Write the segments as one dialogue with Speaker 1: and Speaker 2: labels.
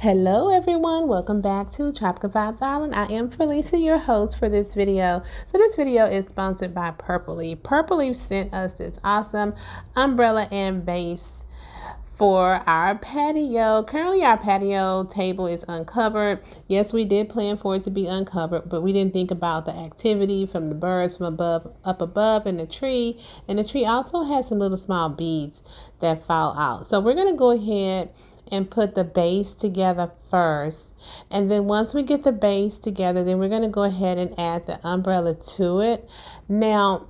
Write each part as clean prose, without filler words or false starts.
Speaker 1: Hello everyone, welcome back to Tropical Vibes Island. I am Felicia, your host for this video. So this video is sponsored by Purple Leaf. Purple Leaf sent us this awesome umbrella and base for our patio. Currently our patio table is uncovered. Yes, we did plan for it to be uncovered, but we didn't think about the activity from the birds from up above in the tree. And the tree also has some little small beads that fall out. So we're going to go ahead and put the base together first, and then once we get the base together, then we're going to go ahead and add the umbrella to it. Now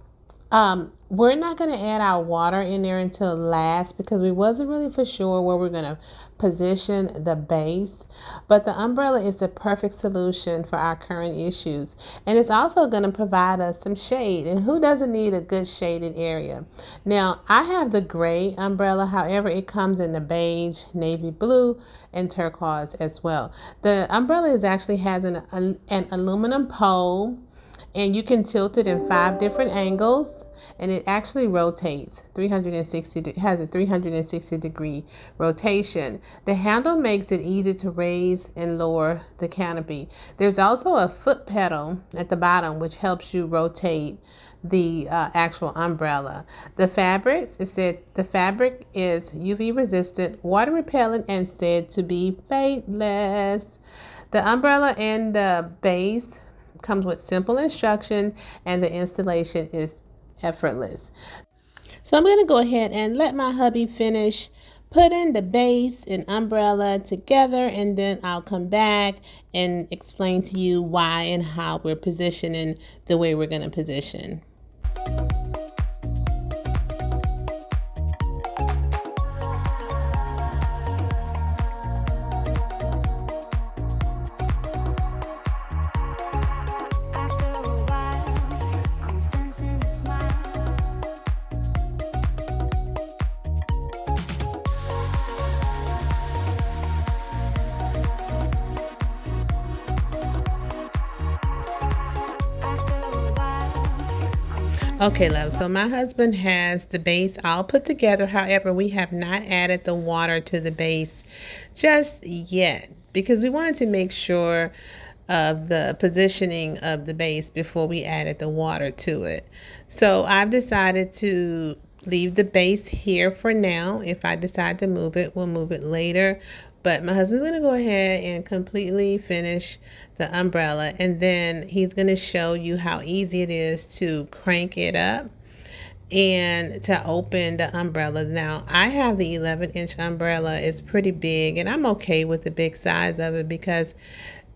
Speaker 1: we're not going to add our water in there until last because we wasn't really for sure where we're going to position the base, but the umbrella is the perfect solution for our current issues, and it's also going to provide us some shade, and who doesn't need a good shaded area? Now I have the gray umbrella, however it comes in the beige, navy blue, and turquoise as well. The umbrella actually has an aluminum pole, and you can tilt it in 5 different angles, and it actually rotates 360. It has a 360 degree rotation. The handle makes it easy to raise and lower the canopy. There's also a foot pedal at the bottom which helps you rotate the actual umbrella. The fabrics, it said the fabric is UV resistant, water repellent, and said to be fadless. The umbrella and the base comes with simple instruction, and the installation is effortless. So I'm going to go ahead and let my hubby finish putting the base and umbrella together, and then I'll come back and explain to you why and how we're positioning the way we're going to position. Okay, love, so my husband has the base all put together. However, we have not added the water to the base just yet because we wanted to make sure of the positioning of the base before we added the water to it. So I've decided to leave the base here for now. If I decide to move it, we'll move it later. But my husband's going to go ahead and completely finish the umbrella, and then he's going to show you how easy it is to crank it up and to open the umbrella. Now I have the 11-inch umbrella. It's pretty big, and I'm okay with the big size of it because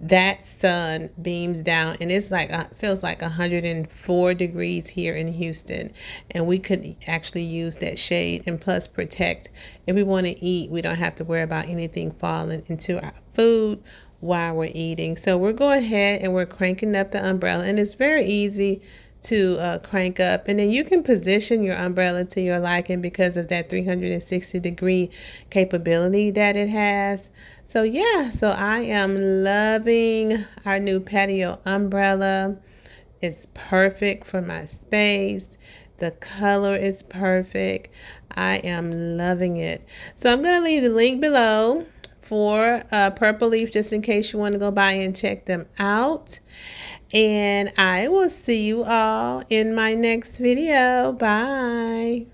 Speaker 1: that sun beams down, and it's like feels like 104 degrees here in Houston, and we could actually use that shade, and plus protect. If we want to eat, we don't have to worry about anything falling into our food while we're eating. So we're going ahead and we're cranking up the umbrella, and it's very easy to crank up, and then you can position your umbrella to your liking because of that 360 degree capability that it has. So yeah, so I am loving our new patio umbrella. It's perfect for my space. The color is perfect. I am loving it. So I'm going to leave the link below for Purple Leaf just in case you want to go by and check them out. And I will see you all in my next video. Bye.